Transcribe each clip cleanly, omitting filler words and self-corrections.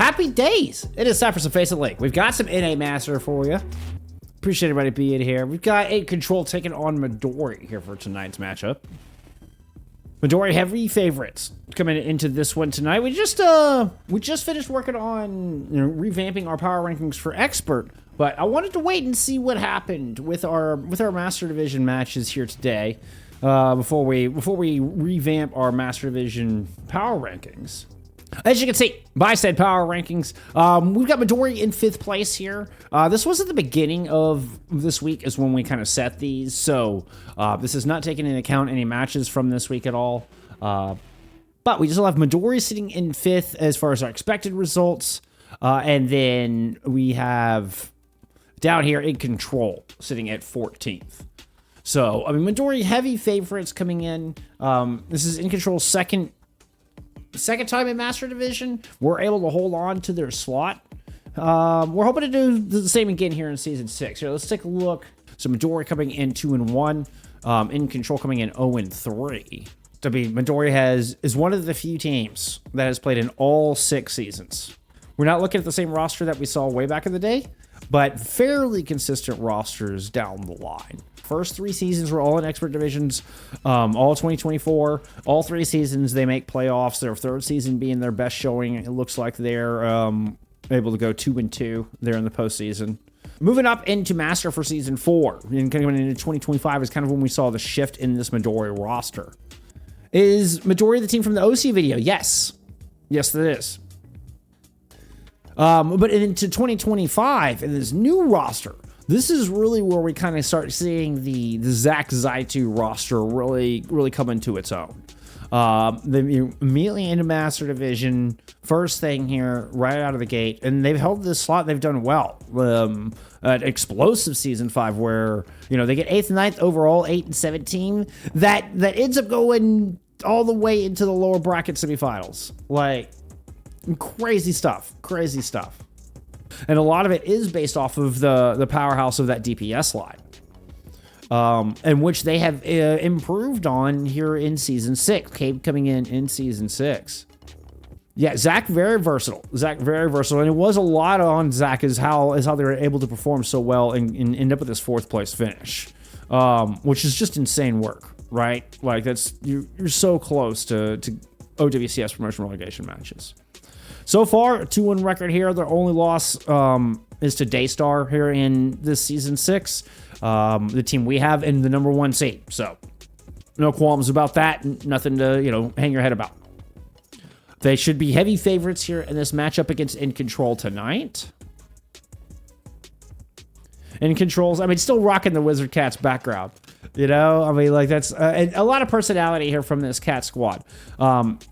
Happy days! It is time for some FACEIT Link. We've got some NA Master for you. Appreciate everybody being here. We've got InControl taking on Midori here for tonight's matchup. Midori heavy favorites coming into this one tonight. We just finished working on revamping our power rankings for expert, but I wanted to wait and see what happened with our Master Division matches here today before we revamp our Master Division power rankings. As you can see, by said power rankings, we've got Midori in 5th place here. This was at the beginning of this week is when we kind of set these, so this is not taking into account any matches from this week at all. But we still have Midori sitting in 5th as far as our expected results, and then we have down here InControl sitting at 14th. So, I mean, Midori heavy favorites coming in. This is InControl's second time in Master Division. We're able to hold on to their slot. We're hoping to do the same again here in Season 6. Here, let's take a look. So Midori coming in 2-1. InControl coming in 0-3. I mean, Midori is one of the few teams that has played in all 6 seasons. We're not looking at the same roster that we saw way back in the day, but fairly consistent rosters down the line. First 3 seasons were all in expert divisions, all 2024. All 3 seasons they make playoffs. Their 3rd season being their best showing. It looks like they're able to go 2-2 there in the postseason. Moving up into Master for Season 4, and coming into 2025 is kind of when we saw the shift in this Midori roster. Is Midori the team from the OC video? Yes. Yes, it is. But into 2025, in this new roster, this is really where we kind of start seeing the Zach Zaitu roster really come into its own. They immediately into Master Division, first thing here, right out of the gate, and they've held this slot. They've done well. An explosive Season 5 where, they get 8th and 9th overall, 8 and 17. That ends up going all the way into the lower bracket semifinals. Like, crazy stuff. And a lot of it is based off of the powerhouse of that DPS line, and which they have improved on here in Season 6. Cabe coming in Season 6. Yeah, Zach very versatile. And it was a lot on Zach is how they were able to perform so well and end up with this 4th place finish, which is just insane work, right? Like you're so close to OWCS promotion relegation matches. So far, 2-1 record here. Their only loss is to Daystar here in this Season 6. The team we have in the number 1 seed. So, no qualms about that. Nothing to, hang your head about. They should be heavy favorites here in this matchup against InControl tonight. InControl's, still rocking the Wizard Cats background. That's and a lot of personality here from this Cat squad.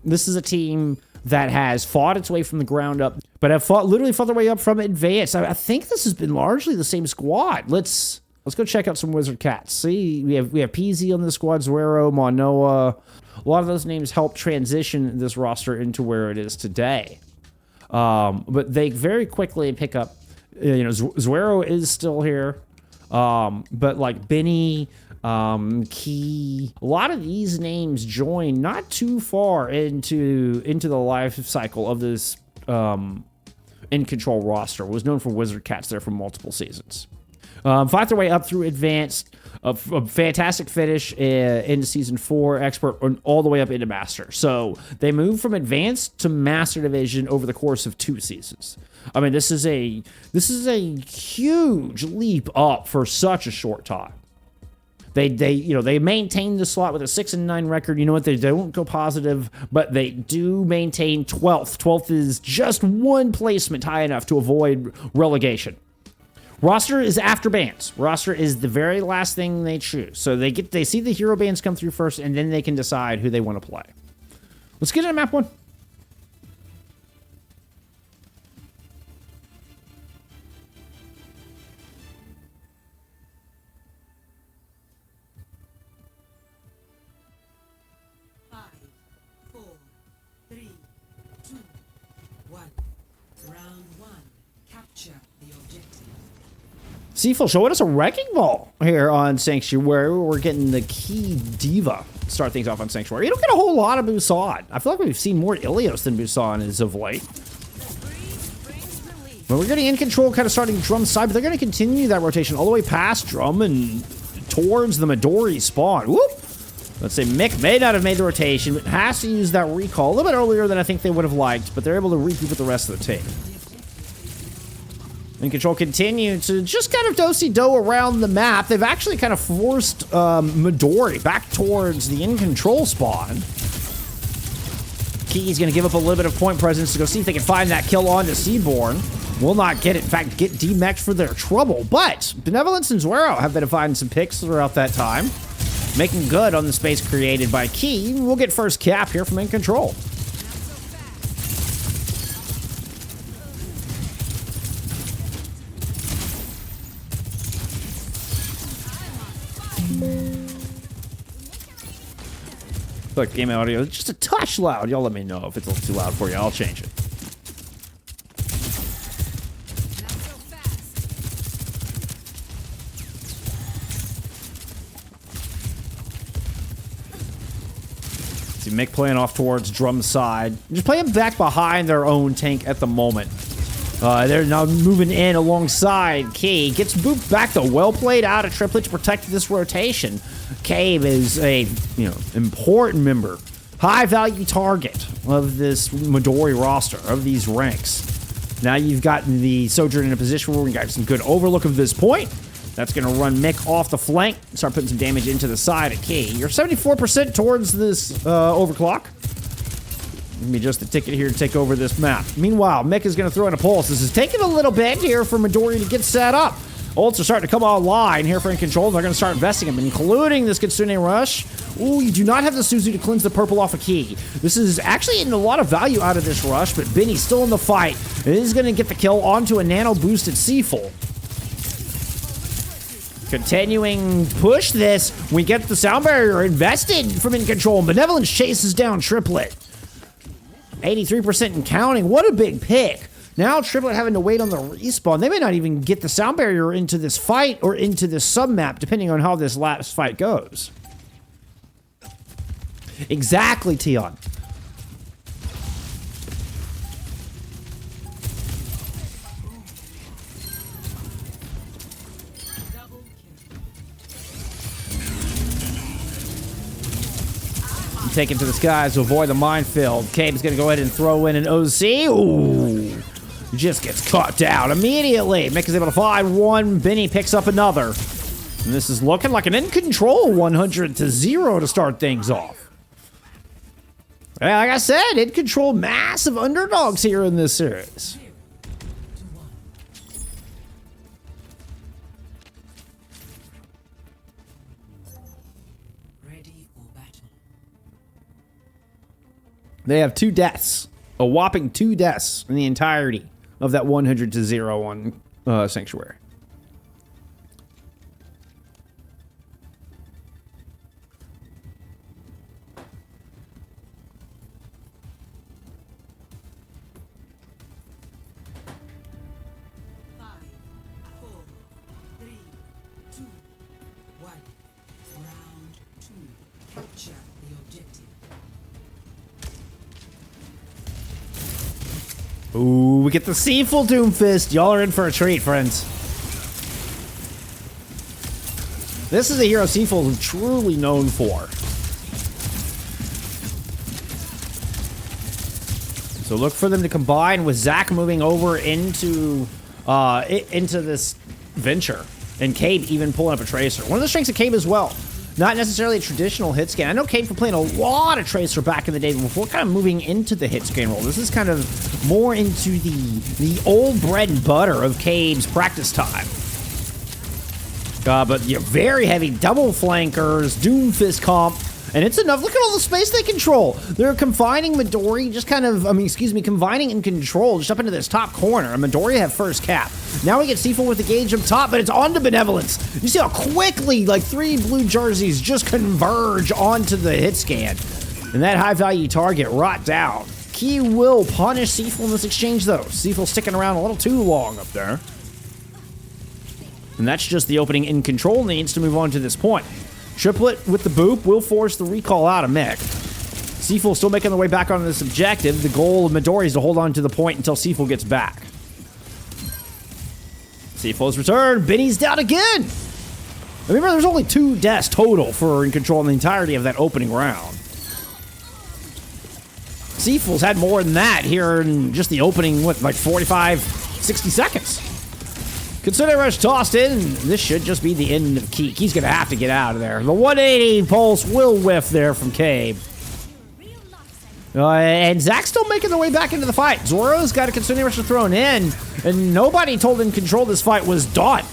This is a team that has fought its way from the ground up, but have literally fought their way up from advanced. I think this has been largely the same squad. Let's go check out some Wizard Cats. See, we have PZ on the squad, Zuero, Manoa. A lot of those names helped transition this roster into where it is today. But they very quickly pick up, Zuero is still here. But like Benny, Key, a lot of these names join not too far into the life cycle of this InControl roster. Was known for Wizard Cats there for multiple seasons. Fought their way up through advanced, a fantastic finish into Season 4, expert, all the way up into Master. So they moved from advanced to Master Division over the course of 2 seasons. This is a huge leap up for such a short time. They maintain the slot with a 6-9 record. You know what? They don't go positive, but they do maintain 12th. 12th is just 1 placement high enough to avoid relegation. Roster is after bans. Roster is the very last thing they choose. So they see the hero bans come through first, and then they can decide who they want to play. Let's get into map 1. Seafull showing us a wrecking ball here on Sanctuary. We're getting the key diva to start things off on Sanctuary. You don't get a whole lot of Busan. I feel like we've seen more Ilios than Busan as of late. But we're getting in control, kind of starting Drum's side, but they're going to continue that rotation all the way past Drum and towards the Midori spawn. Whoop! Let's say Mick may not have made the rotation, but has to use that recall a little bit earlier than I think they would have liked, but they're able to regroup with the rest of the team. InControl continue to just kind of do-si-do around the map. They've actually kind of forced Midori back towards the InControl spawn. Key's going to give up a little bit of point presence to go see if they can find that kill on to Seaborn. Will not get it. In fact, get demexed for their trouble. But Benevolence and Zuero have been finding some picks throughout that time, making good on the space created by Key. We'll get first cap here from InControl. Look, game audio is just a touch loud. Y'all let me know if it's a little too loud for you. I'll change it. See Mick playing off towards Drum's side. Just playing back behind their own tank at the moment. They're now moving in alongside Key. Gets booped back though. Well played out of Triplet to protect this rotation. Cave is a, important member, high value target of this Midori roster, of these ranks. Now you've gotten the Sojourn in a position where we got some good overlook of this point. That's going to run Mick off the flank, start putting some damage into the side of Key. You're 74% towards this overclock. Give me just the ticket here to take over this map. Meanwhile, Mick is going to throw in a pulse. This is taking a little bit here for Midori to get set up. Ults are starting to come online here for InControl. They're going to start investing them, including this Kitsune Rush. Ooh, you do not have the Suzu to cleanse the purple off a Key. This is actually getting a lot of value out of this rush, but Benny's still in the fight. It is going to get the kill onto a nano-boosted Seafull. Continuing push this. We get the sound barrier invested from InControl. Benevolence chases down Triplet. 83% and counting. What a big pick. Now Triplet having to wait on the respawn. They may not even get the sound barrier into this fight or into this sub-map, depending on how this last fight goes. Exactly, Tion. Taken to the skies to avoid the minefield. Cabe's gonna go ahead and throw in an OC. Ooh. Just gets caught down immediately. Mick is able to find one. Benny picks up another. And this is looking like an InControl 100-0 to start things off. Yeah, like I said, InControl massive underdogs here in this series. They have 2 deaths. A whopping 2 deaths in the entirety of that 100-0 on Sanctuary. Ooh, we get the Seafull Doomfist. Y'all are in for a treat, friends. This is a hero Seafull is truly known for. So look for them to combine with Zach moving over into this venture. And Cabe even pulling up a Tracer. One of the strengths of Cabe as well. Not necessarily a traditional hit scan. I know Cabe for playing a lot of Tracer back in the day before kind of moving into the hit scan role. This is kind of more into the old bread and butter of Cabe's practice time. But you're very heavy double flankers, Doomfist comp, and it's enough. Look at all the space they control. They're confining Midori, combining InControl just up into this top corner. And Midori have first cap. Now we get Seafull with the gauge up top, but it's on to Benevolence. You see how quickly, like 3 blue jerseys just converge onto the hit scan. And that high-value target rot down. Key will punish Seafull in this exchange, though. Seafull sticking around a little too long up there. And that's just the opening InControl needs to move on to this point. Triplet with the boop will force the recall out of Mick. Seafull still making their way back onto this objective. The goal of Midori is to hold on to the point until Seafull gets back. C4's return. Benny's down again. Remember, there's only 2 deaths total for InControl in the entirety of that opening round. C4's had more than that here in just the opening, what, like 45, 60 seconds. Consider Rush tossed in. This should just be the end of Keek. He's going to have to get out of there. The 180 pulse will whiff there from Cabe. And Zach's still making their way back into the fight. Zoro's got a Kitsune Rush thrown in, and nobody told InControl this fight was done.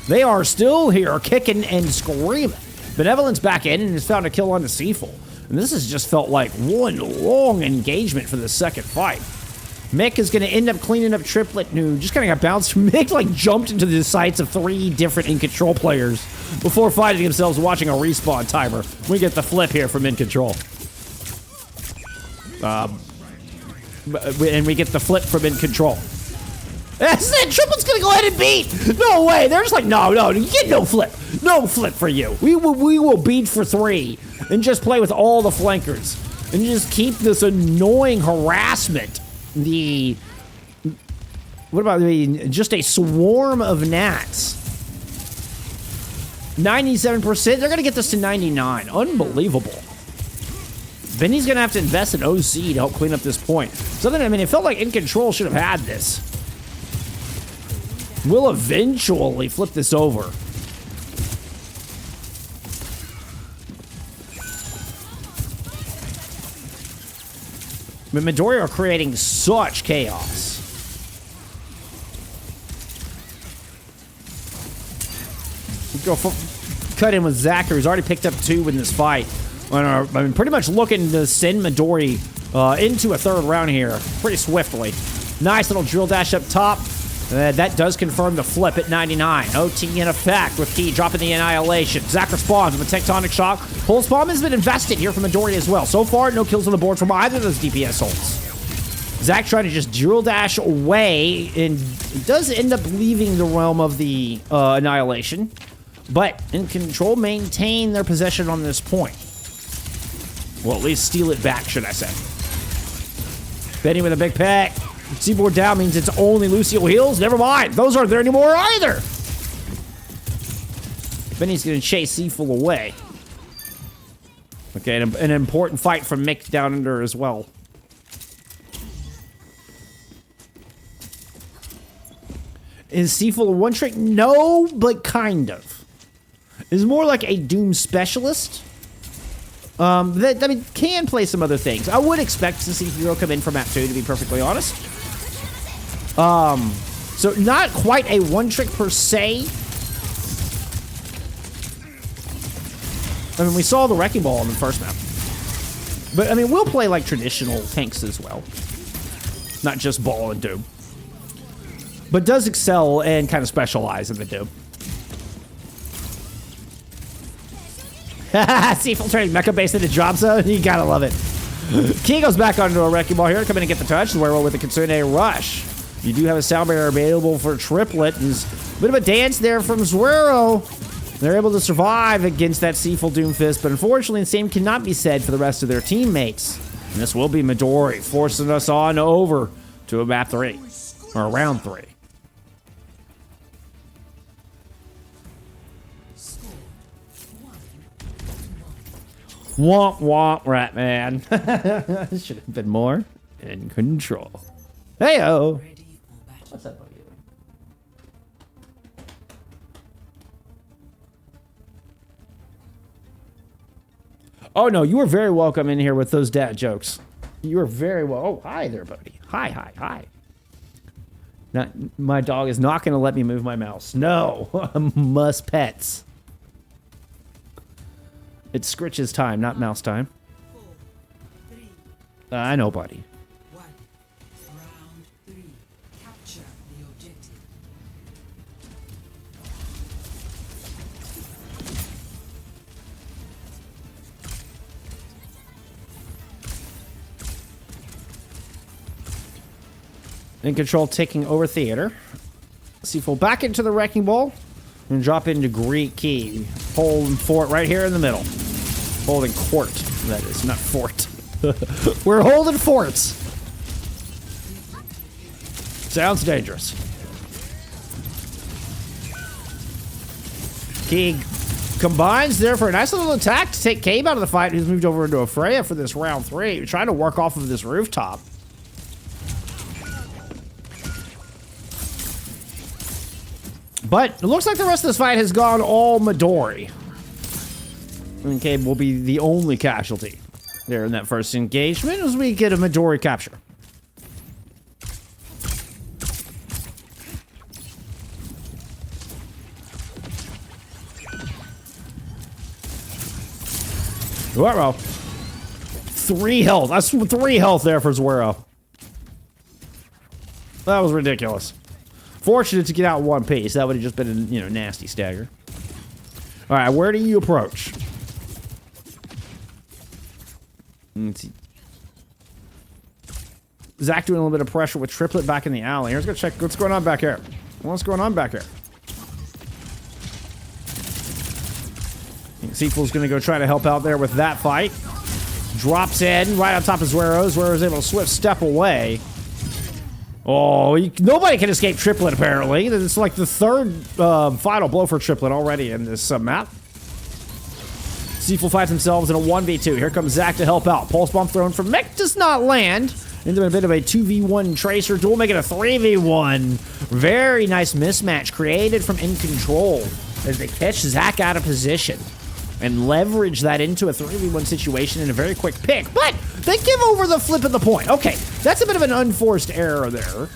They are still here, kicking and screaming. Benevolent's back in and has found a kill on the Seaful. And this has just felt like one long engagement for the second fight. Mick is going to end up cleaning up Triplet, who just kind of got bounced. Mick, like, jumped into the sights of 3 different InControl players before finding themselves watching a respawn timer. We get the flip here from InControl. And we get the flip from InControl. That's it! Triplet's gonna go ahead and beat! No way! They're just like, no, you get no flip. No flip for you. We will beat for 3 and just play with all the flankers. And just keep this annoying harassment. What about just a swarm of gnats? 97%. They're gonna get this to 99. Unbelievable. Benny's gonna have to invest in OC to help clean up this point. Something, I mean, it felt like InControl should have had this. We'll eventually flip this over. But Midori are creating such chaos. We go cut in with Zach, who's already picked up 2 in this fight. I mean, pretty much looking to send Midori into a 3rd round here pretty swiftly. Nice little drill dash up top. That does confirm the flip at 99. OT in effect with Key dropping the Annihilation. Zach responds with a Tectonic Shock. Pulse Bomb has been invested here from Midori as well. So far, no kills on the board from either of those DPS ults. Zach trying to just drill dash away and does end up leaving the realm of the Annihilation. But InControl maintain their possession on this point. Well, at least steal it back, should I say. Benny with a big pack. Seaboard down means it's only Lucio heals. Never mind. Those aren't there anymore either. Benny's going to chase Seaful away. Okay, an important fight from Mick down under as well. Is Seaful a one-trick? No, but kind of. Is more like a Doom specialist. That, I mean, can play some other things. I would expect to see Hero come in for map 2, to be perfectly honest. So not quite a one-trick per se. I mean, we saw the Wrecking Ball on the first map. But, I mean, we'll play, like, traditional tanks as well. Not just Ball and Doom. But does excel and kind of specialize in the Doom. Seaful turning mecha base into drop zone. You gotta love it. Key goes back onto a Wrecking Ball here. Come in and get the touch. Werewolf with a Kitsune Rush. You do have a sound barrier available for Triplet. There's a bit of a dance there from Zuero. They're able to survive against that Seaful Doomfist, but unfortunately the same cannot be said for the rest of their teammates. And this will be Midori forcing us on over to a map 3, or round 3. Womp womp, rat man. Should have been more in control. Heyo. What's up, buddy? Oh no, you were very welcome in here with those dad jokes. You were very well. Oh, hi there, buddy. Hi. Not, my dog is not going to let me move my mouse. No, must pets. It's Scritch's time, not mouse time. I know, buddy. Round 3. Capture the objective. InControl taking over theater. Seaful back into the Wrecking Ball. And drop into Greek Key. Holding fort right here in the middle. Holding court, that is, not fort. We're holding forts. Sounds dangerous. He combines there for a nice little attack to take Cabe out of the fight, who's moved over into a Freya for this round 3. Trying to work off of this rooftop. But it looks like the rest of this fight has gone all Midori. And Cabe will be the only casualty there in that first engagement as we get a Midori capture. Zuero. 3 health. That's 3 health there for Zuero. That was ridiculous. Fortunate to get out in one piece. That would have just been a, you know, nasty stagger. All right, where do you approach? Let's see. Zach doing a little bit of pressure with Triplet back in the alley. Here's gonna check what's going on back here. What's going on back here? Seafool's gonna go try to help out there with that fight. Drops in right on top of Zuero. Zuero's able to swift step away. Oh, nobody can escape Triplet, apparently. It's like the third final blow for Triplet already in this map. Seafool finds themselves in a 1v2. Here comes Zach to help out. Pulse bomb thrown from Mech does not land. Into a bit of a 2v1 Tracer duel, making a 3v1. Very nice mismatch created from InControl as they catch Zach out of position and leverage that into a 3v1 situation in a very quick pick. But they give over the flip of the point. Okay, that's a bit of an unforced error there.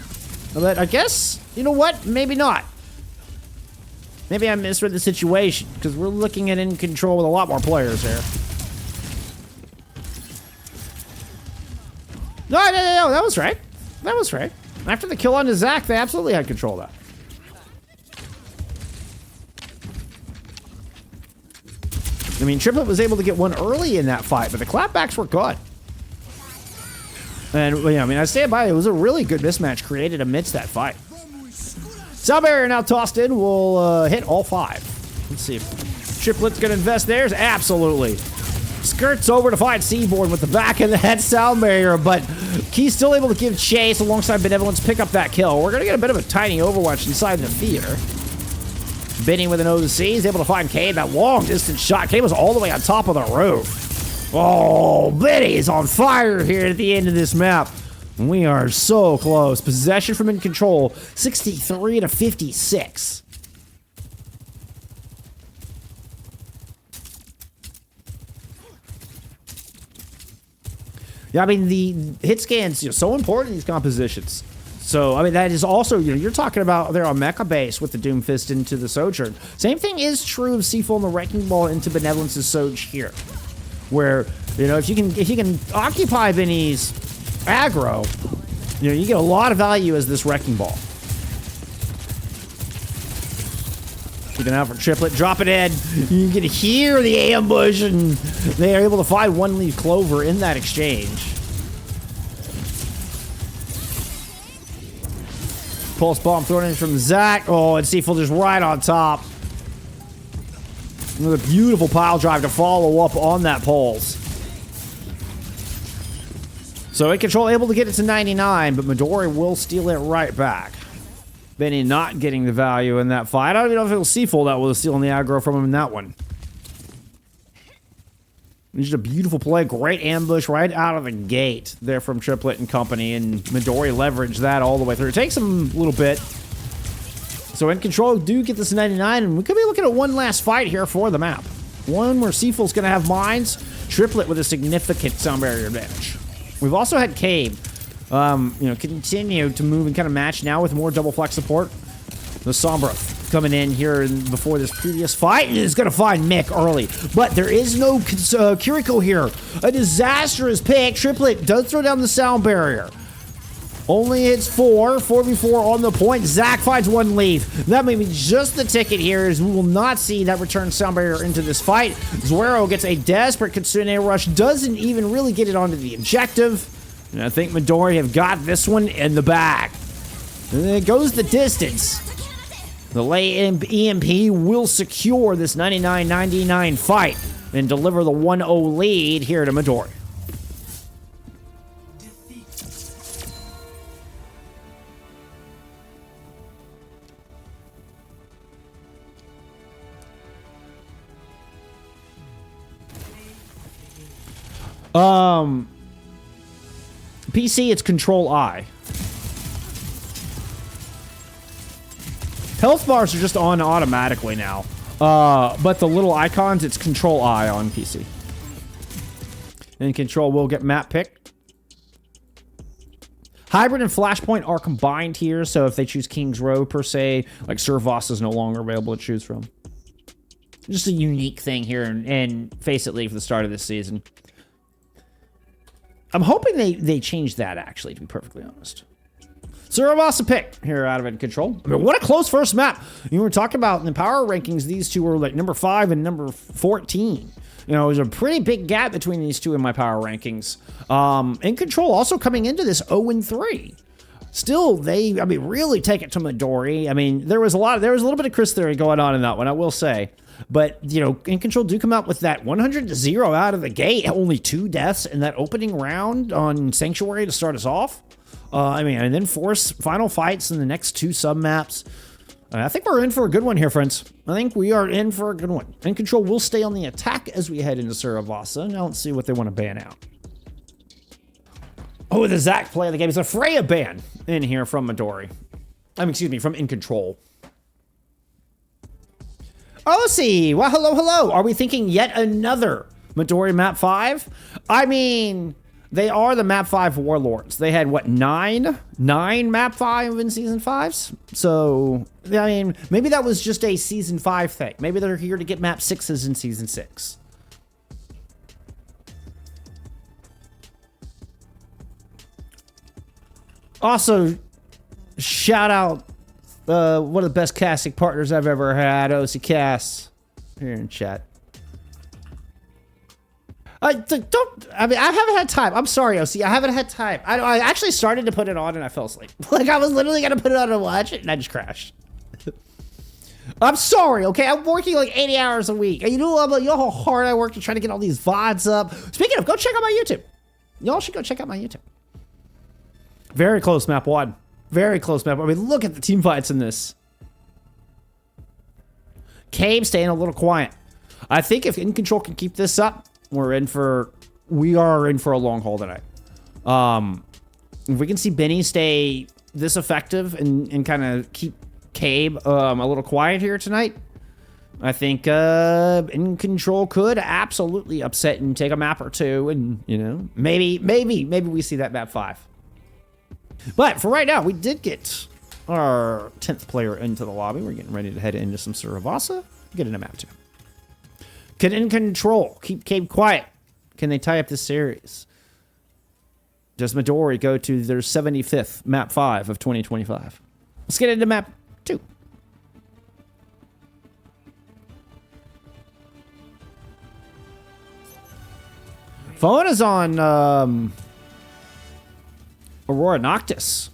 But I guess, you know what? Maybe not. Maybe I misread the situation, because we're looking at InControl with a lot more players here. No, that was right. That was right. After the kill on Zach, they absolutely had control of that. I mean, Triplet was able to get one early in that fight, but the clapbacks were good. And, yeah, I mean, I stand by it. It was a really good mismatch created amidst that fight. Sound barrier now tossed in. We'll hit all 5. Let's see if Triplet's going to invest theirs. Absolutely. Skirts over to find Seaborn with the back of that sound barrier, but Key's still able to give chase alongside Benevolence, pick up that kill. We're going to get a bit of a tiny Overwatch inside the theater. Benny with an OC is able to find Cade. That long distance shot. Cade was all the way on top of the roof. Oh, Benny is on fire here at the end of this map. We are so close. Possession from InControl, 63 to 56. Yeah, I mean, the hit scans, you know, so important in these compositions. So, I mean, that is also, you know, you're talking about there on Mecha Base with the Doomfist into the Sojourn. Same thing is true of Seafool and the Wrecking Ball into Benevolence's Soj here. Where, you know, if you can occupy Benny's aggro, you know, you get a lot of value as this Wrecking Ball. Keeping out for Triplet, drop it in. You can hear the ambush, and they are able to find one leaf Clover in that exchange. Pulse bomb thrown in from Zach. Oh, and Seafool just right on top. Another beautiful pile drive to follow up on that pulse. So InControl able to get it to 99, but Midori will steal it right back. Benny not getting the value in that fight. I don't even know if it was Seafool that was stealing the aggro from him in that one. Just a beautiful play. Great ambush right out of the gate there from Triplet and company, and Midori leveraged that all the way through. It takes him a little bit. So InControl do get this 99, and we could be looking at one last fight here for the map. One where Seafool's going to have mines. Triplet with a significant sound barrier advantage. We've also had Cabe, you know, continue to move and kind of match now with more double flex support. The Sombra coming in here before this previous fight and is going to find Mick early. But there is no Kiriko here. A disastrous pick. Triplet does throw down the sound barrier. Only hits 4v4 on the point. Zach finds one leaf. That may be just the ticket here, as we will not see that return sound barrier into this fight. Zuero gets a desperate Kitsune rush, doesn't even really get it onto the objective. And I think Midori have got this one in the bag. And it goes the distance. The late EMP will secure this 99-99 fight and deliver the 1-0 lead here to Midori. PC, it's Control I. Health bars are just on automatically now. But the little icons, it's Control I on PC. And Control will get map picked. Hybrid and Flashpoint are combined here, so if they choose King's Row per se, like Suravasa is no longer available to choose from. Just a unique thing here in FACEIT League for the start of this season. I'm hoping they change that, actually, to be perfectly honest. Suravasa pick here out of InControl. I mean, what a close first map. You were talking about in the power rankings, these two were like number 5 and number 14. You know, there's a pretty big gap between these two in my power rankings. InControl also coming into this 0-3. Still, they, I mean, really take it to Midori. I mean, there was a little bit of Chris theory going on in that one, I will say. But, you know, InControl do come out with that 100-0 out of the gate. Only 2 deaths in that opening round on Sanctuary to start us off. I mean, and then force final fights in the next 2 sub-maps. I think we're in for a good one here, friends. I think we are in for a good one. InControl will stay on the attack as we head into Suravasa. Now let's see what they want to ban out. Oh, the Zac play of the game is a Freya ban in here from Midori. Excuse me, from InControl. Oh, let's see. Well, hello. Are we thinking yet another Midori map 5? I mean, they are the map 5 warlords. They had, what, 9 map 5 in season 5s? So, I mean, maybe that was just a season 5 thing. Maybe they're here to get map 6s in season 6. Also, shout out one of the best casting partners I've ever had, OC Cass, here in chat. I haven't had time. I'm sorry, OC. I haven't had time. I actually started to put it on and I fell asleep. Like, I was literally going to put it on and watch it and I just crashed. I'm sorry, okay? I'm working like 80 hours a week. And you know how hard I work to try to get all these VODs up. Speaking of, go check out my YouTube. Y'all should go check out my YouTube. Very close map 1. Very close map. I mean, look at the team fights in this. Cave staying a little quiet. I think if InControl can keep this up, we are in for a long haul tonight. If we can see Benny stay this effective and kind of keep Cabe a little quiet here tonight, I think InControl could absolutely upset and take a map or 2, and you know, maybe we see that map 5. But for right now, we did get our 10th player into the lobby. We're getting ready to head into some Suravasa. Get into map 2. Can InControl keep Cabe quiet? Can they tie up this series? Does Midori go to their 75th map 5 of 2025? Let's get into map 2. Phone is on Aurora Noctis.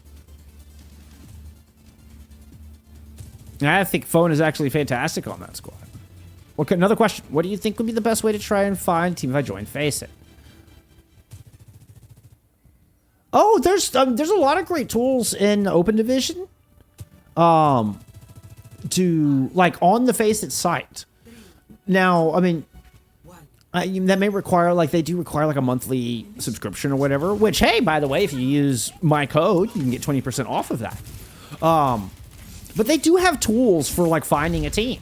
I think Phone is actually fantastic on that squad. Okay, another question. What do you think would be the best way to try and find Team if I join FACEIT? Oh, there's a lot of great tools in Open Division. To like on the FACEIT site. Now, I mean, that may require, like, they do require like a monthly subscription or whatever, which, hey, by the way, if you use my code, you can get 20% off of that. But they do have tools for like finding a team.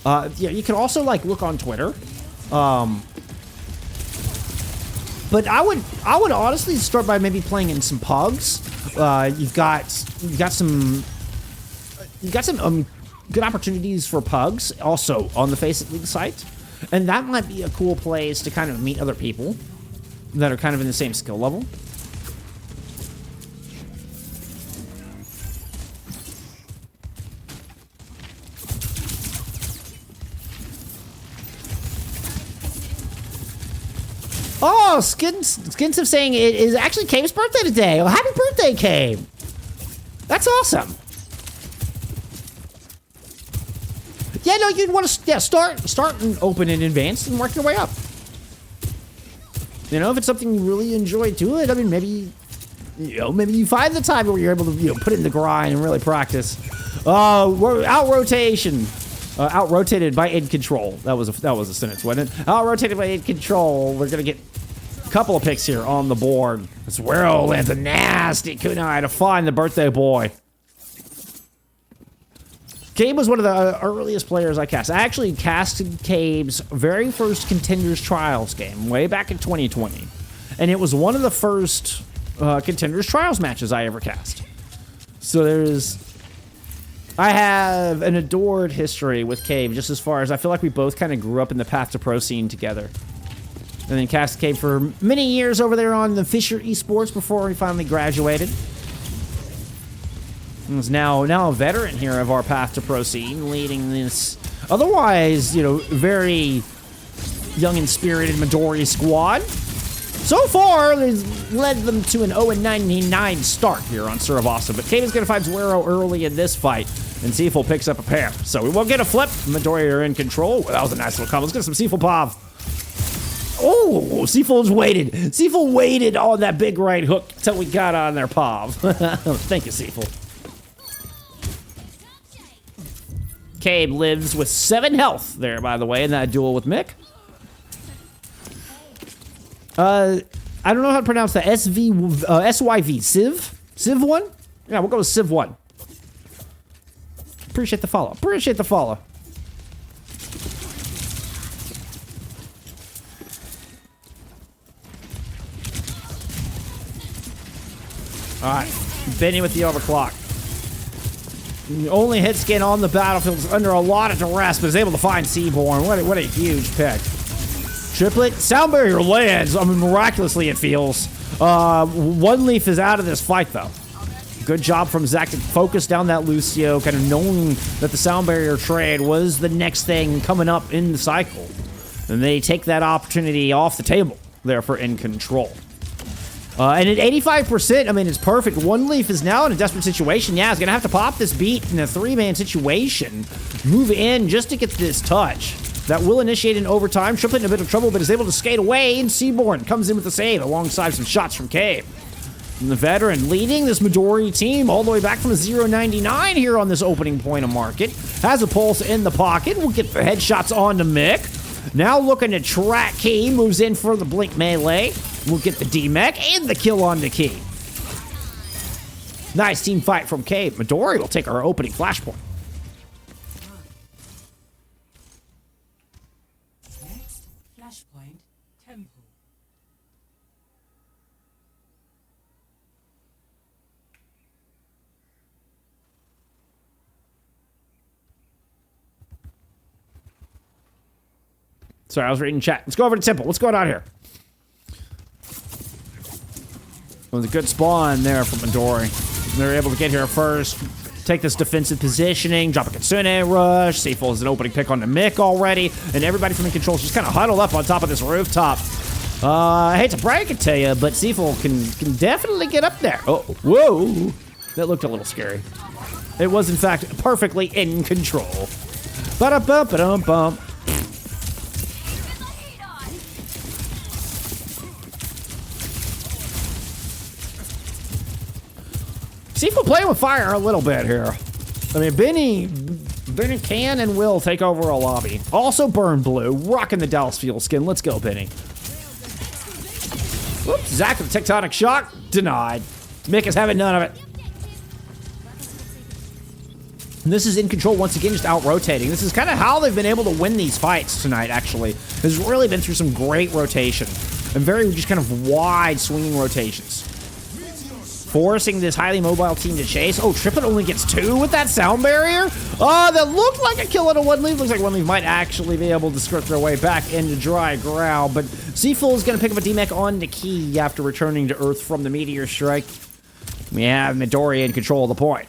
Yeah, you can also like look on Twitter. But I would honestly start by maybe playing in some pugs. You've got some good opportunities for pugs also on the FACEIT League site. And that might be a cool place to kind of meet other people that are kind of in the same skill level. Oh, Skins of saying it is actually Cabe's birthday today. Oh, happy birthday, Cabe. That's awesome. Yeah, no, you'd want to start and open in advanced and work your way up. You know, if it's something you really enjoy, do it. I mean, maybe you find the time where you're able to, put in the grind and really practice. We're out rotation. Out-rotated by InControl. That was a sentence, wasn't it? Out-rotated by InControl. We're gonna get Couple of picks here on the board. Swirl lands a nasty kunai to find the birthday boy. Cabe was one of the earliest players I cast. I actually casted Cabe's very first Contenders Trials game way back in 2020. And it was one of the first Contenders Trials matches I ever cast. So I have an adored history with Cabe, just as far as I feel like we both kind of grew up in the Path to Pro scene together. And then cast Cabe for many years over there on the Fisher Esports before he finally graduated. He's now a veteran here of our Path to Pro scene, leading this otherwise, very young and spirited Midori squad. So far, it's led them to an 0-99 start here on Suravasa, but Cabe is going to find Zuero early in this fight, and Seaful picks up a pair. So we won't get a flip. Midori are in control. Well, that was a nice little combo. Let's get some Seaful Pav. Oh, Seaful's waited. Seaful waited on that big right hook until we got on their Pav. Thank you, Seaful. Cabe lives with 7 health there, by the way, in that duel with Mick. I don't know how to pronounce that. SYV. Civ? Civ 1? Yeah, we'll go with Civ 1. Appreciate the follow. Appreciate the follow. Alright. Benny with the overclock. The only hit skin on the battlefield is under a lot of duress, but is able to find Seaborn. What a huge pick. Triplet. Sound barrier lands. I mean, miraculously it feels. One Leaf is out of this fight, though. Good job from Zach to focus down that Lucio, kind of knowing that the sound barrier trade was the next thing coming up in the cycle. And they take that opportunity off the table there for InControl. And at 85%, I mean, it's perfect. One Leaf is now in a desperate situation. Yeah, he's going to have to pop this beat in a 3-man situation. Move in just to get this touch. That will initiate an overtime. Triplet in a bit of trouble, but is able to skate away. And Seaborn comes in with the save alongside some shots from Cabe. And the veteran leading this Midori team all the way back from a 0-99 here on this opening point of market. Has a pulse in the pocket. We'll get the headshots on to Mick. Now looking to track Key. Moves in for the blink melee. We'll get the D-Mech and the kill on the Key. Nice team fight from Cabe. Midori will take our opening flashpoint. Next, flashpoint, temple. Sorry, I was reading chat. Let's go over to Temple. What's going on here? It was a good spawn there from Midori. They're able to get here first, take this defensive positioning, drop a Kitsune rush. Seaful is an opening pick on the Mick already, and everybody from InControl is just kind of huddled up on top of this rooftop. I hate to break it to you, but Seaful can definitely get up there. Oh, whoa. That looked a little scary. It was, in fact, perfectly in control. Ba-da-bum-ba-dum-bum. Seaful playing with fire a little bit here. I mean, Benny can and will take over a lobby. Also burn blue, rocking the Dallas Fuel skin. Let's go, Benny. Whoops, Zach with the tectonic shock. Denied. Mick is having none of it. And this is InControl once again, just out-rotating. This is kind of how they've been able to win these fights tonight, actually. Has really been through some great rotation. And very just kind of wide swinging rotations. Forcing this highly mobile team to chase. Oh, Triplet only gets 2 with that sound barrier? Oh, that looked like a kill on a One Leaf. Looks like One Leaf might actually be able to skirt their way back into dry ground. But Seaful is going to pick up a D-Mech on the Key after returning to Earth from the Meteor Strike. We have Midori in control of the point.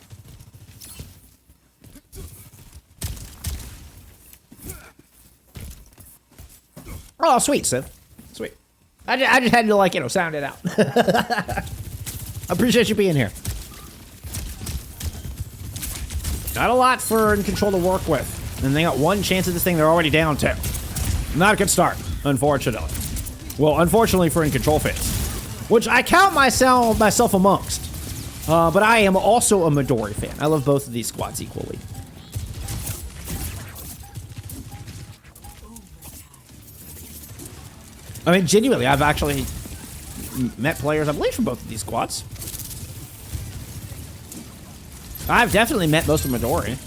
Oh, sweet, Sith. Sweet. I just had to, like, sound it out. I appreciate you being here. Not a lot for InControl to work with. And they got one chance at this thing, they're already down 2. Not a good start, unfortunately. Well, unfortunately for InControl fans. Which I count myself amongst. But I am also a Midori fan. I love both of these squads equally. I mean, genuinely, I've actually met players, I believe, from both of these squads. I've definitely met most of Midori.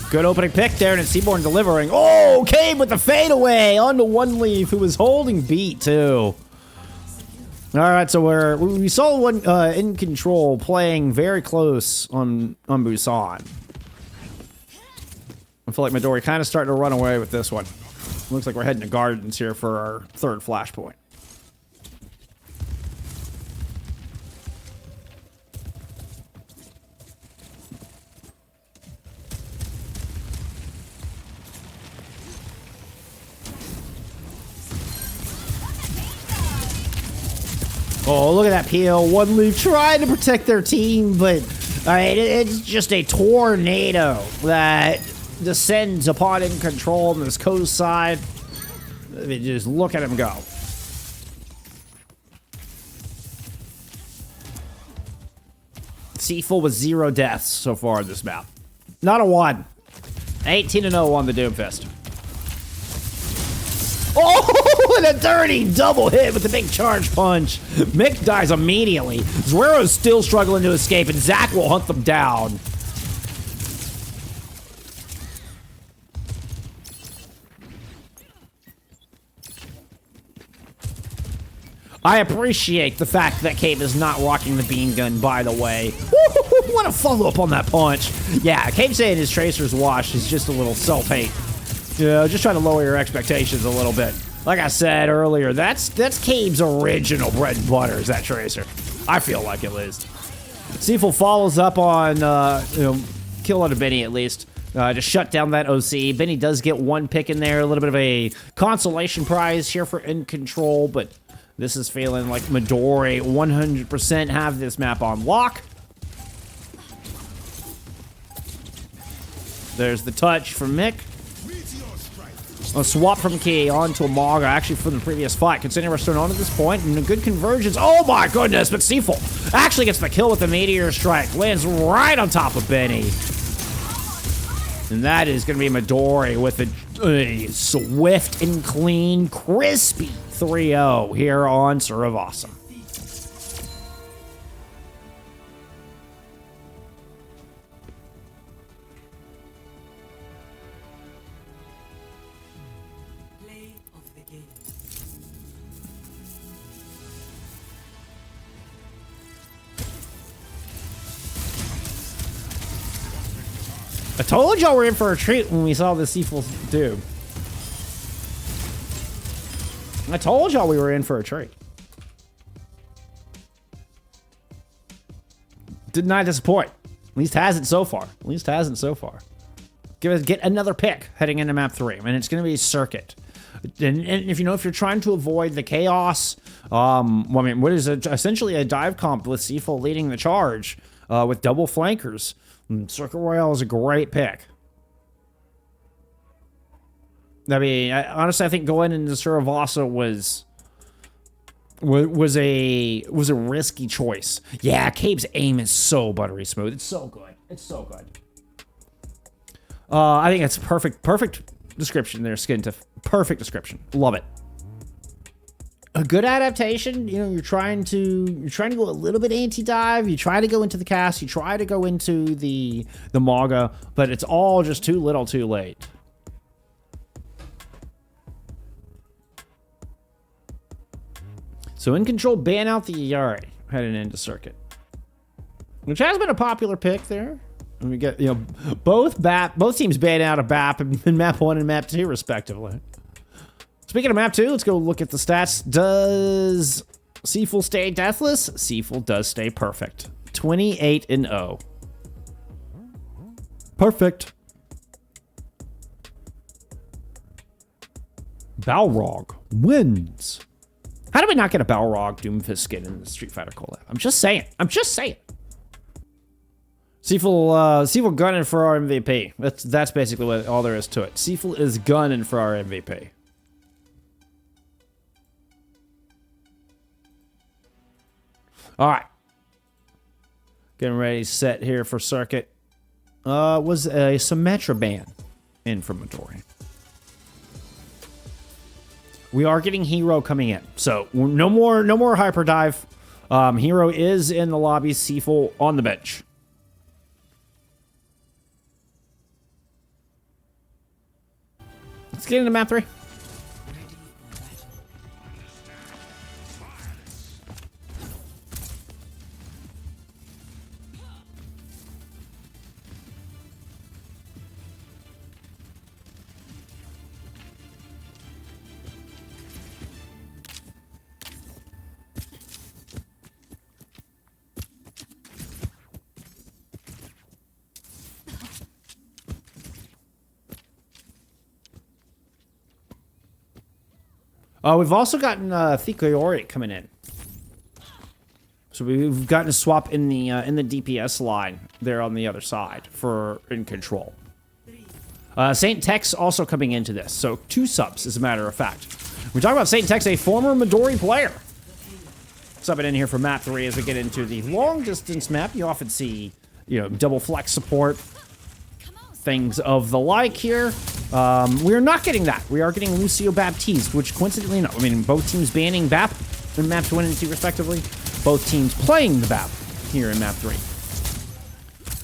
Good opening pick there, and it's Seaborn delivering. Oh, Cave with the fadeaway onto One Leaf, who was holding beat, too. All right, so we saw one InControl playing very close on Busan. I feel like Midori kind of starting to run away with this one. Looks like we're heading to Gardens here for our third flashpoint. Oh, look at that peel. One Leaf trying to protect their team, but it's just a tornado that descends upon InControl on this coast side. I mean, just look at him go. Seafull with 0 deaths so far in this map. Not a 1. 18-0 on the Doomfist. Oh, and a dirty double hit with the big charge punch. Mick dies immediately. Zuero's still struggling to escape, and Zach will hunt them down. I appreciate the fact that Cave is not rocking the beam gun, by the way. What a follow-up on that punch. Yeah, Cave saying his Tracer's washed is just a little self-hate. You know, just trying to lower your expectations a little bit. Like I said earlier, that's Cave's original bread and butter, is that Tracer. I feel like it is. Seafull follows up on, kill on a Benny at least. To shut down that OC. Benny does get 1 pick in there, a little bit of a consolation prize here for InControl, but this is feeling like Midori 100% have this map on lock. There's the touch from Mick. A swap from Key onto a Maga, actually from the previous fight. Considering we're still on at this point, and a good convergence. Oh my goodness, but Seafull actually gets the kill with the Meteor Strike. Lands right on top of Benny. And that is going to be Midori with a swift and clean, crispy 3-0 here on Suravasa. I told y'all we're in for a treat when we saw the Seafull do. I told y'all we were in for a treat. Did not disappoint. At least hasn't so far. At least hasn't so far. Get another pick heading into map 3, and it's going to be Circuit. And if you're trying to avoid the chaos, what is essentially a dive comp with Seafull leading the charge with double flankers. Circuit Royale is a great pick. I mean, honestly, I think going into Suravasa was a risky choice. Yeah, Cave's aim is so buttery smooth. It's so good. It's so good. I think it's perfect description there, Skintiff. Perfect description. Love it. A good adaptation, you're trying to go a little bit anti-dive, you try to go into the cast, you try to go into the Maga, but it's all just too little too late. So InControl ban out the Yari heading into Circuit, which has been a popular pick there. And we get both teams ban out of BAP in map 1 and map 2 respectively. Speaking of map 2, let's go look at the stats. Does Seafull stay deathless? Seafull does stay perfect. 28-0. Perfect. Balrog wins. How do we not get a Balrog Doomfist skin in the Street Fighter collab? I'm just saying. Seafull gunning for our MVP. That's basically all there is to it. Seafull is gunning for our MVP. All right. Getting ready set here for Circuit. was a Symmetra ban in from Midori. We are getting Hero coming in, so no more hyper dive. Hero is in the lobby. Seafull on the bench. Let's get into map 3. We've also gotten Thikayori coming in. So we've gotten a swap in the DPS line there on the other side for InControl. Saint Tex also coming into this. So 2 subs, as a matter of fact. We're talking about Saint Tex, a former Midori player. Subbing in here for map 3 as we get into the long distance map. You often see, double flex support, things of the like here. We're not getting that. We are getting Lucio Baptiste, which coincidentally, no. I mean, both teams banning BAP in maps 1 and 2 respectively. Both teams playing the BAP here in map 3.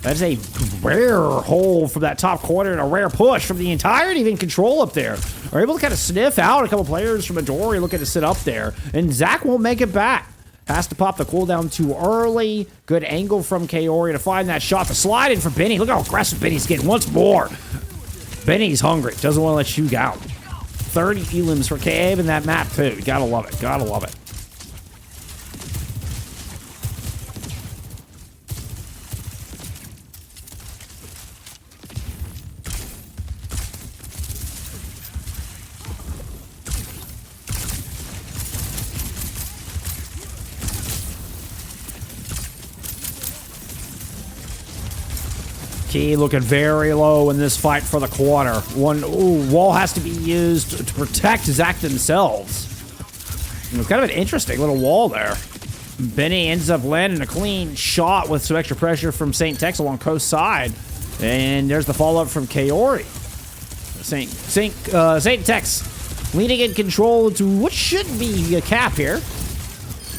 That is a rare hole from that top corner and a rare push from the entirety of InControl up there. Are able to kind of sniff out a couple players from Midori looking to sit up there. And Zach won't make it back. Has to pop the cooldown too early. Good angle from Kaori to find that shot. The slide in for Benny. Look how aggressive Benny's getting once more. Benny's hungry. Doesn't want to let you down. 30 elims for Cave in that map too. Gotta love it. Gotta love it. Key looking very low in this fight for the corner. Wall has to be used to protect Zach themselves. Kind of an interesting little wall there. Benny ends up landing a clean shot with some extra pressure from Saint Tex along coast side. And there's the follow-up from Kaori. Saint Tex leading InControl to what should be a cap here.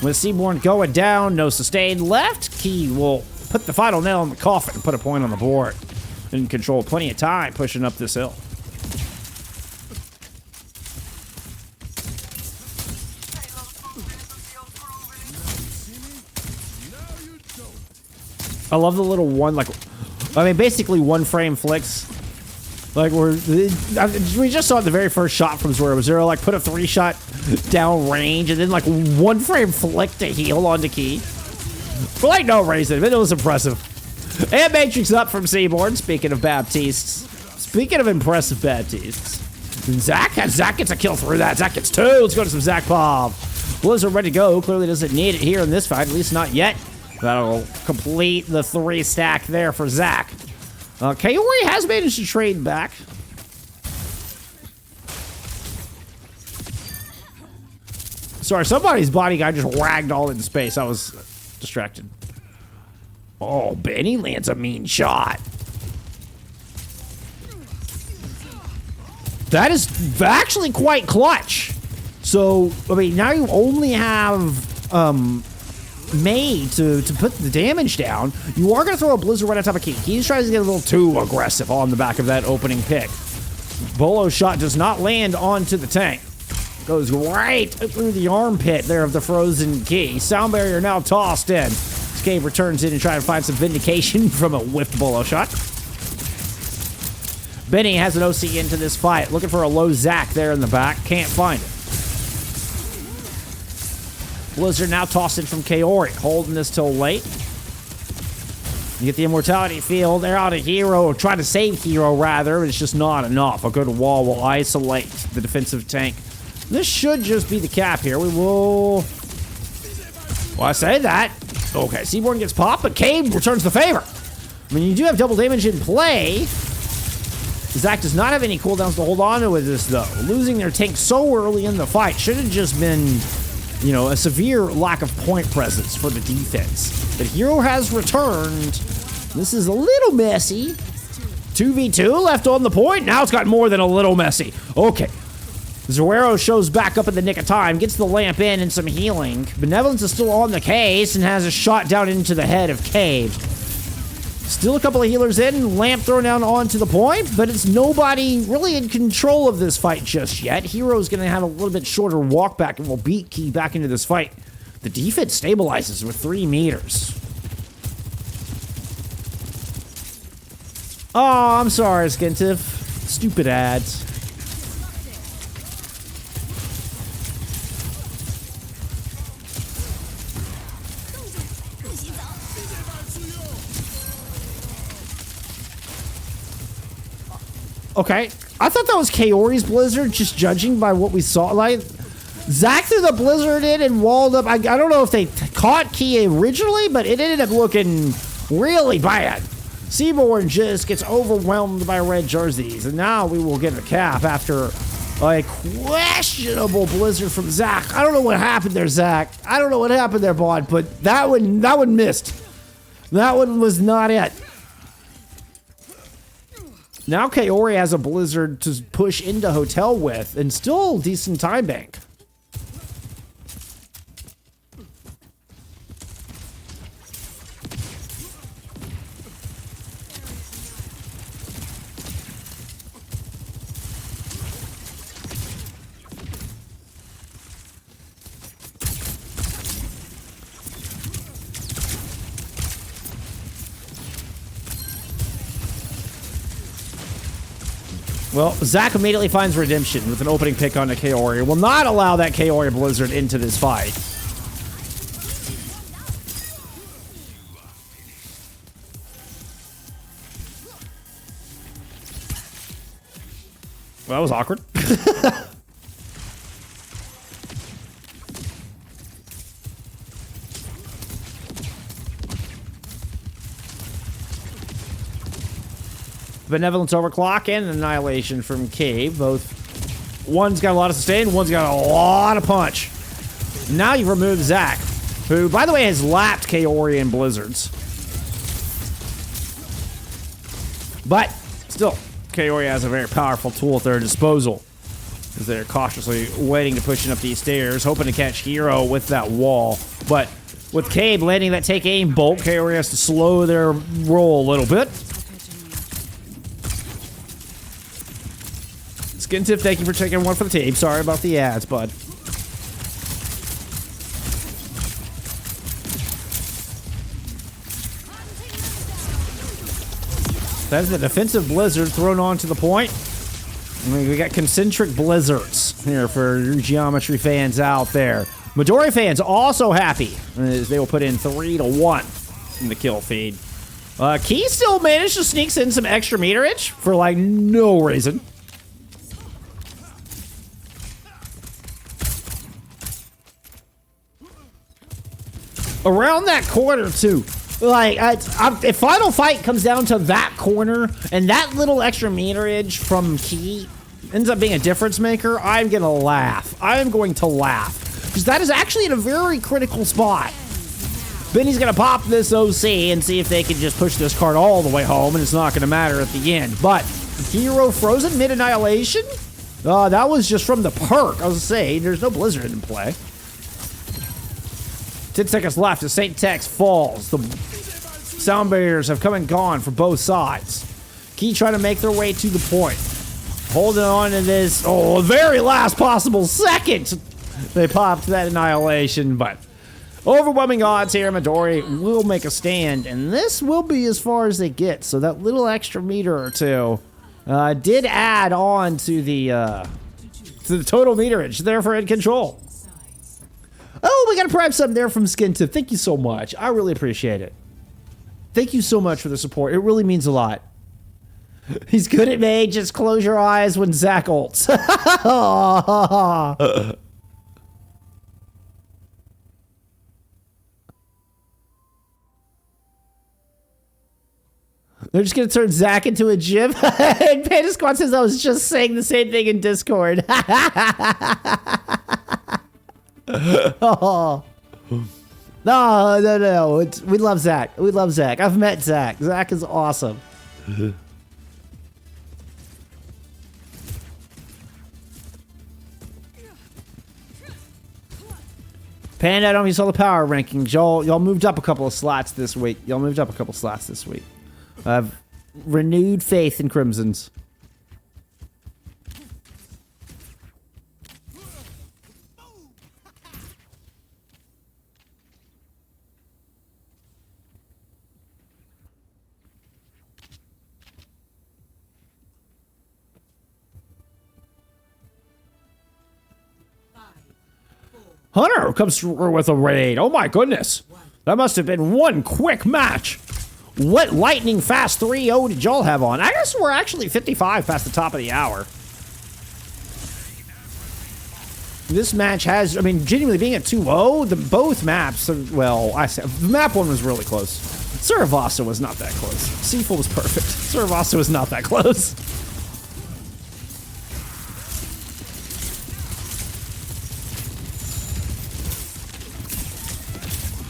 With Seaborn going down, no sustain left. Key will put the final nail in the coffin and put a point on the board. InControl, plenty of time pushing up this hill. I love the little basically one frame flicks. We just saw the very first shot from Zoro. Zoro put a 3-shot down range and then one frame flick to heal onto Key. For no reason, but it was impressive. And Matrix up from Seaborn, speaking of Baptistes. Speaking of impressive Baptistes. Zach gets a kill through that. Zach gets 2. Let's go to some Zach Bob. Blizzard ready to go. Clearly doesn't need it here in this fight, at least not yet. That'll complete the 3 stack there for Zach. Kaori has managed to trade back. Sorry, somebody's body guy just ragdolled into space. I was distracted. Oh, Benny lands a mean shot. That is actually quite clutch. So, now you only have May to put the damage down. You are going to throw a Blizzard right on top of Key. He's trying to get a little too aggressive on the back of that opening pick. Bolo shot does not land onto the tank. Goes right through the armpit there of the frozen Key. Sound barrier now tossed in. Cave returns in and tries to find some vindication from a whiffed Bolo shot. Benny has an OC into this fight. Looking for a low Zach there in the back. Can't find it. Blizzard now tossed in from Kaori. Holding this till late. You get the immortality field. They're out of Hero. Trying to save Hero, rather. It's just not enough. A good wall will isolate the defensive tank. This should just be the cap here. We will... Well, I say that. Okay, Seaborn gets popped, but Cave returns the favor. You do have double damage in play. Zach does not have any cooldowns to hold on to with this, though. Losing their tank so early in the fight should have just been, a severe lack of point presence for the defense. But Hero has returned. This is a little messy. 2v2 left on the point. Now it's gotten more than a little messy. Okay. Zoero shows back up in the nick of time, gets the lamp in and some healing. Benevolence is still on the case and has a shot down into the head of Cave. Still a couple of healers in, lamp thrown down onto the point, but it's nobody really in control of this fight just yet. Hero's gonna have a little bit shorter walk back and will beat Key back into this fight. The defense stabilizes with 3 meters. Oh, I'm sorry, Skintiv. Stupid ads. Okay, I thought that was Kaori's Blizzard, just judging by what we saw. Like, Zach threw the Blizzard in and walled up. I don't know if they caught Key originally, but it ended up looking really bad. Seaborn just gets overwhelmed by red jerseys, and now we will get a cap after a questionable Blizzard from Zach. I don't know what happened there, Zach. I don't know what happened there, Bod, but that one missed. That one was not it. Now Kaori has a Blizzard to push into Hotel with, and still decent time bank. Well, Zach immediately finds redemption with an opening pick on a Kaori. Will not allow that Kaori Blizzard into this fight. Well, that was awkward. Benevolence Overclock and Annihilation from Cave. Both. One's got a lot of sustain, one's got a lot of punch. Now you've removed Zach, who, by the way, has lapped Kaori and Blizzards. But, still, Kaori has a very powerful tool at their disposal, as they're cautiously waiting to push up these stairs, hoping to catch Hero with that wall. But with Cave landing that take aim bolt, Kaori has to slow their roll a little bit. Skintif, thank you for taking one for the team. Sorry about the ads, bud. That's the defensive blizzard thrown onto the point. I mean, we got concentric blizzards here for your geometry fans out there. Midori fans also happy as they will put in 3-1 in the kill feed. Key still managed to sneak in some extra meterage for like no reason. Around that corner too. Like, if Final Fight comes down to that corner and that little extra meterage from Key ends up being a difference maker, I'm gonna laugh. I'm going to laugh. Because that is actually in a very critical spot. Benny's gonna pop this OC and see if they can just push this card all the way home, and it's not gonna matter at the end. But Hero Frozen mid-annihilation? That was just from the perk. I was saying, there's no Blizzard in play. 10 seconds left as St. Tex falls. The sound barriers have come and gone for both sides. Key trying to make their way to the point. Holding on to this, very last possible second. They popped that annihilation, but overwhelming odds here. Midori will make a stand, and this will be as far as they get. So that little extra meter or two did add on to the total meterage there for InControl. Oh, we got a prime sub there from Skintip. Thank you so much. I really appreciate it. Thank you so much for the support. It really means a lot. He's good at me. Just close your eyes when Zach ults. They're just going to turn Zach into a gym. And Panda Squad says I was just saying the same thing in Discord. Oh. No. We love Zach. We love Zach. I've met Zach. Zach is awesome. Panda, I don't know if you saw the power rankings. Y'all moved up a couple of slots this week. I have renewed faith in Crimsons. Hunter comes through with a raid. Oh my goodness. That must have been one quick match. What lightning fast 3-0 did y'all have on? I guess we're actually 55 past the top of the hour. This match has, I mean, genuinely being at 2-0, both maps, well, I said, map 1 was really close. Suravasa was not that close. Seafull was perfect. Suravasa was not that close.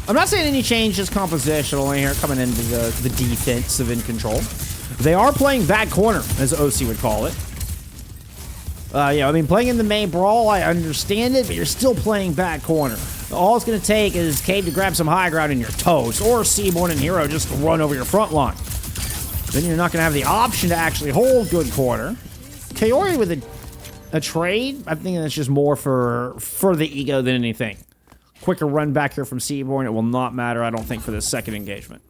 I'm not saying any changes compositionally here coming into the defense of InControl. They are playing back corner, as OC would call it. Yeah, I mean, playing in the main brawl, I understand it, but you're still playing back corner. All it's going to take is Cave to grab some high ground in your toes, or Seaborn and Hero just to run over your front line. Then you're not going to have the option to actually hold good corner. Kaori with a trade, I think that's just more for the ego than anything. Quicker run back here from Seaborn. It will not matter, I don't think, for this second engagement.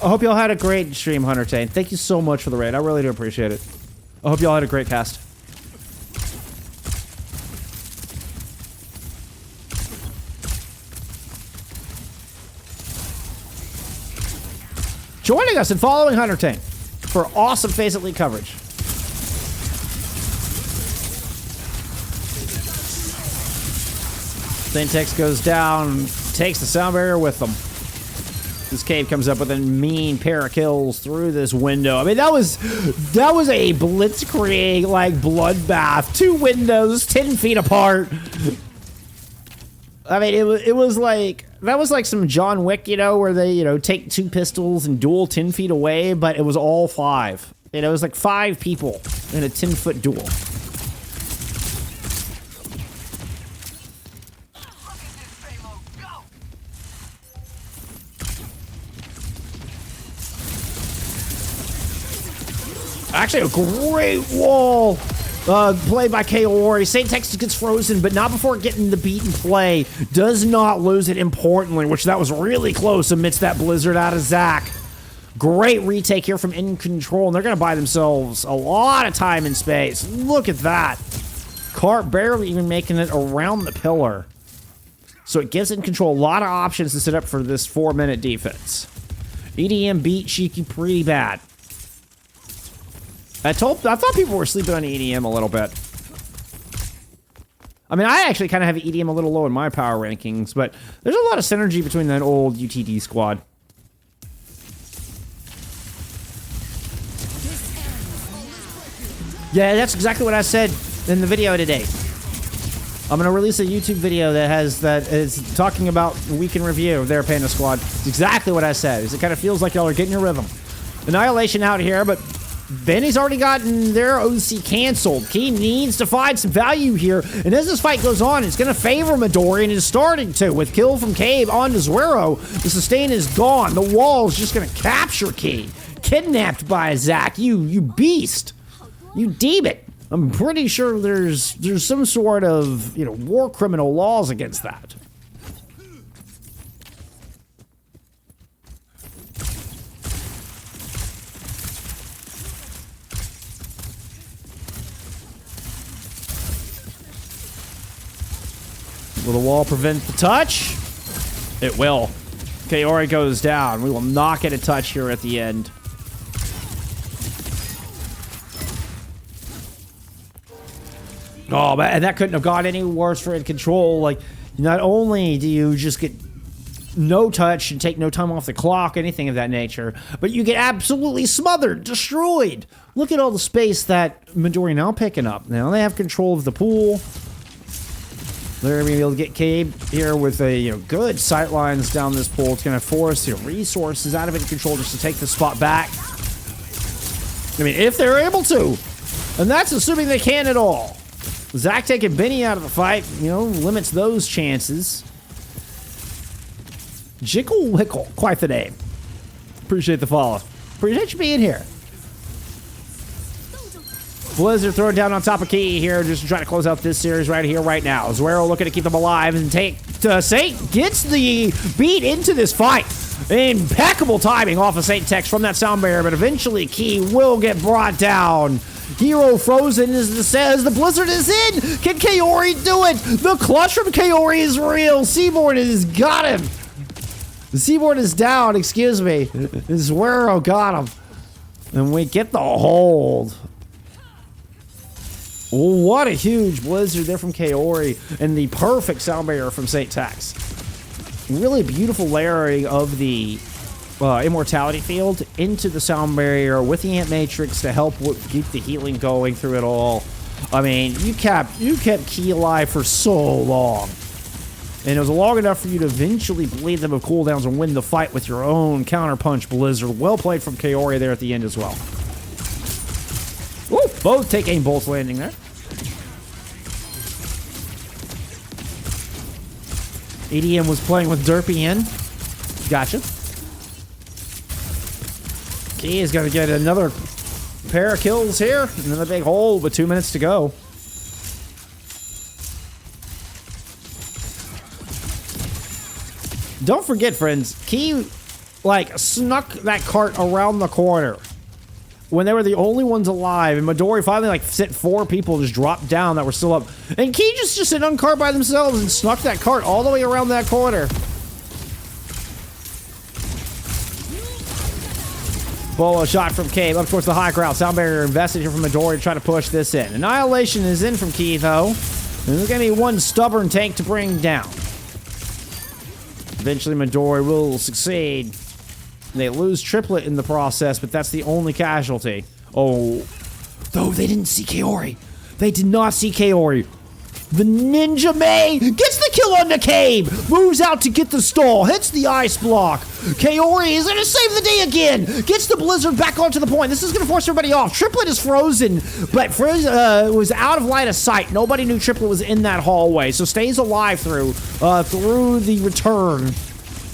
I hope y'all had a great stream, Hunter Tane. Thank you so much for the raid. I really do appreciate it. I hope y'all had a great cast. Joining us and following Hunter Tane for awesome FACEIT League coverage. Syntex goes down, takes the sound barrier with them. This Cave comes up with a mean pair of kills through this window. I mean, that was a blitzkrieg, like, bloodbath. 2 windows, 10 feet apart. I mean, it was like, that was like some John Wick, you know, where they, you know, take 2 pistols and duel 10 feet away, but it was all 5. You know, it was like 5 people in a 10-foot duel. Actually, a great wall played by Kaori. St. Texas gets frozen, but not before getting the beat and play. Does not lose it importantly, which that was really close amidst that blizzard out of Zach. Great retake here from InControl, and they're going to buy themselves a lot of time and space. Look at that. Cart barely even making it around the pillar. So it gives InControl a lot of options to set up for this 4-minute defense. EDM beat Shiki pretty bad. I thought people were sleeping on EDM a little bit. I mean, I actually kind of have EDM a little low in my power rankings, but there's a lot of synergy between that old UTD squad. Yeah, that's exactly what I said in the video today. I'm going to release a YouTube video that is talking about the week in review of their Panda squad. It's exactly what I said. It kind of feels like y'all are getting your rhythm. Annihilation out here, but Benny's already gotten their OC canceled. Key needs to find some value here, and as this fight goes on, it's going to favor Midori, and is starting to, with kill from Cave on to Zuero. The sustain is gone. The wall's just going to capture Key. Kidnapped by Zach. You beast. You demon. I'm pretty sure there's some sort of, you know, war criminal laws against that. Will the wall prevent the touch? It will. Kaori goes down. We will not get a touch here at the end. Oh, man, that couldn't have gone any worse for InControl. Like, not only do you just get no touch and take no time off the clock, anything of that nature, but you get absolutely smothered, destroyed. Look at all the space that Midori now picking up. Now they have control of the pool. They're going to be able to get Cabe here with a good sight lines down this pole. It's going to force resources out of InControl just to take the spot back. I mean, if they're able to. And that's assuming they can at all. Zach taking Benny out of the fight, limits those chances. Jickle Wickle, quite the name. Appreciate the follow. Appreciate you being here. Blizzard throwing down on top of Key here, just to try to close out this series right here, right now. Zuero looking to keep them alive and take Saint gets the beat into this fight. Impeccable timing off of Saint Tex from that sound barrier, but eventually Key will get brought down. Hero frozen as the Blizzard is in. Can Kaori do it? The clutch from Kaori is real. Seaborn has got him. The Seaborn is down, excuse me. Zuero got him. And we get the hold. What a huge Blizzard there from Kaori, and the perfect sound barrier from St. Tex. Really beautiful layering of the Immortality field into the sound barrier with the Ant Matrix to help keep the healing going through it all. I mean, you kept Key alive for so long. And it was long enough for you to eventually bleed them of cooldowns and win the fight with your own counterpunch Blizzard. Well played from Kaori there at the end as well. Ooh, both take aim bolts landing there. EDM was playing with Derpy in. Gotcha. Key is going to get another pair of kills here. Another big hole with 2 minutes to go. Don't forget, friends, Key, snuck that cart around the corner when they were the only ones alive, and Midori finally, sent 4 people just dropped down that were still up. And Key just sit on cart by themselves and snuck that cart all the way around that corner. Bolo shot from Cave up towards the high ground. Sound barrier invested here from Midori to try to push this in. Annihilation is in from Key, though. And there's going to be one stubborn tank to bring down. Eventually, Midori will succeed. They lose Triplet in the process, but that's the only casualty. Oh. Though they didn't see Kaori. They did not see Kaori. The Ninja May gets the kill on the Cave. Moves out to get the stall. Hits the ice block. Kaori is going to save the day again. Gets the Blizzard back onto the point. This is going to force everybody off. Triplet is frozen, but was out of line of sight. Nobody knew Triplet was in that hallway, so stays alive through the return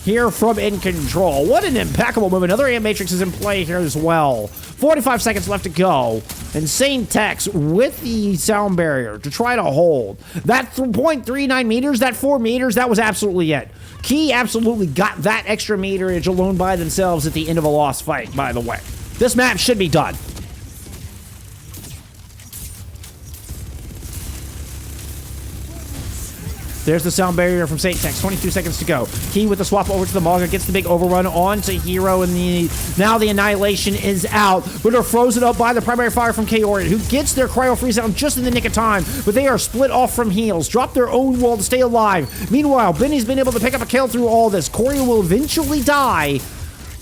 here from InControl. What an impeccable move. Another Ant Matrix is in play here as well. 45 seconds left to go. And Saint Tex with the sound barrier to try to hold. That 0.39 meters, that 4 meters, that was absolutely it. Key absolutely got that extra meterage alone by themselves at the end of a lost fight, by the way. This map should be done. There's the sound barrier from Saint Tex. 22 seconds to go. Key with the swap over to the Maga. Gets the big overrun onto Hero. And now the Annihilation is out. But they're frozen up by the primary fire from Kaori, who gets their cryo freeze down just in the nick of time. But they are split off from heals. Drop their own wall to stay alive. Meanwhile, Benny's been able to pick up a kill through all this. Corey will eventually die.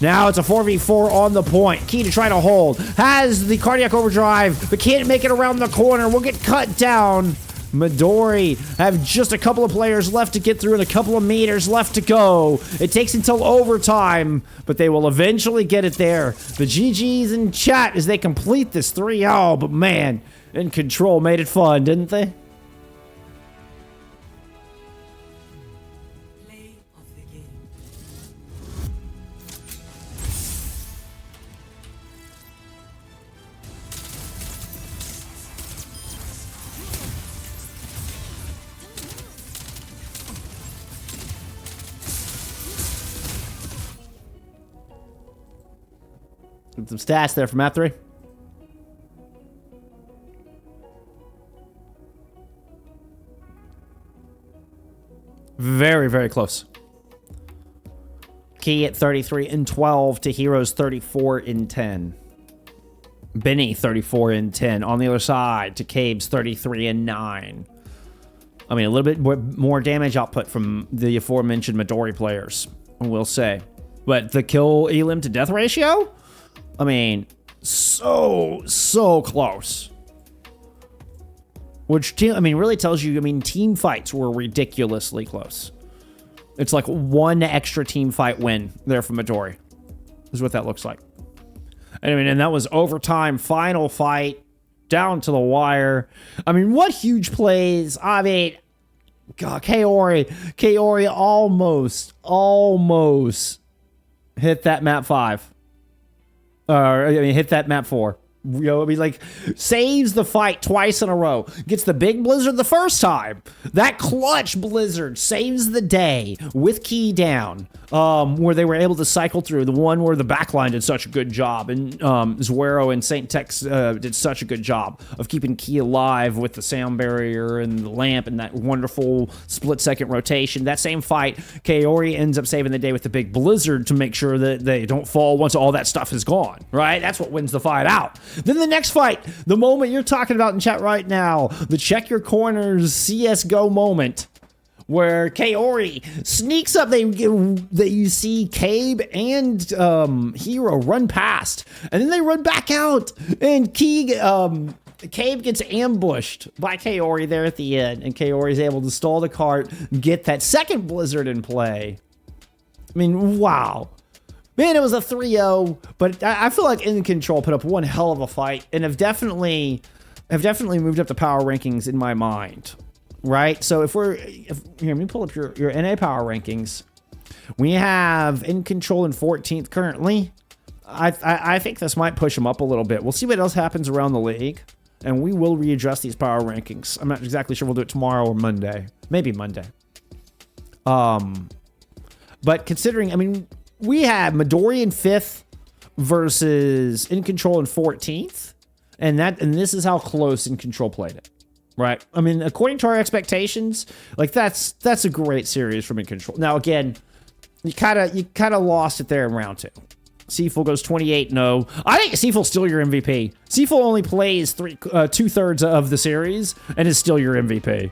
Now it's a 4v4 on the point. Key to try to hold. Has the cardiac overdrive, but can't make it around the corner. Will get cut down. Midori have just a couple of players left to get through and a couple of meters left to go. It takes until overtime, but they will eventually get it there. The GG's in chat as they complete this 3-0, but man, InControl made it fun, didn't they? Play of the game. Get some stats there from map 3. Very, very close. Key at 33-12 to Heroes 34-10. Benny 34-10 on the other side to Cabe's 33-9. I mean, a little bit more damage output from the aforementioned Midori players, I will say. But the kill elim to death ratio? I mean, so close. which, I mean, really tells you, I mean, team fights were ridiculously close. It's like one extra team fight win there for Midori. Is what that looks like. I mean, and that was overtime, final fight, down to the wire. I mean, what huge plays. I mean, God, Kaori almost hit that map 5. Hit that map 4. You know, I mean, like, saves the fight twice in a row. Gets the big blizzard the first time. That clutch blizzard saves the day with key down, where they were able to cycle through. The one where the backline did such a good job, and Zuero and Saint Tex did such a good job of keeping key alive with the sound barrier and the lamp and that wonderful split-second rotation. That same fight, Kaori ends up saving the day with the big blizzard to make sure that they don't fall once all that stuff is gone, right? That's what wins the fight out. Then the next fight, the moment you're talking about in chat right now, the check your corners CSGO moment, where Kaori sneaks up, you see Cabe and Hero run past, and then they run back out, and Cabe gets ambushed by Kaori there at the end, and Kaori is able to stall the cart, get that second blizzard in play. I mean, wow. Man, it was a 3-0, but I feel like InControl put up one hell of a fight and have definitely moved up the power rankings in my mind, right? So here, let me pull up your NA power rankings. We have InControl in 14th currently. I think this might push them up a little bit. We'll see what else happens around the league, and we will readjust these power rankings. I'm not exactly sure we'll do it tomorrow or Monday. Maybe Monday. But considering, I mean, we have Midori in 5th versus InControl in 14th, and this is how close InControl played it, right? I mean, according to our expectations, like that's a great series from InControl. Now again, you kind of lost it there in round 2. Seaful goes 28-0. I think Seaful's still your MVP. Seaful only plays 2/3 of the series and is still your MVP.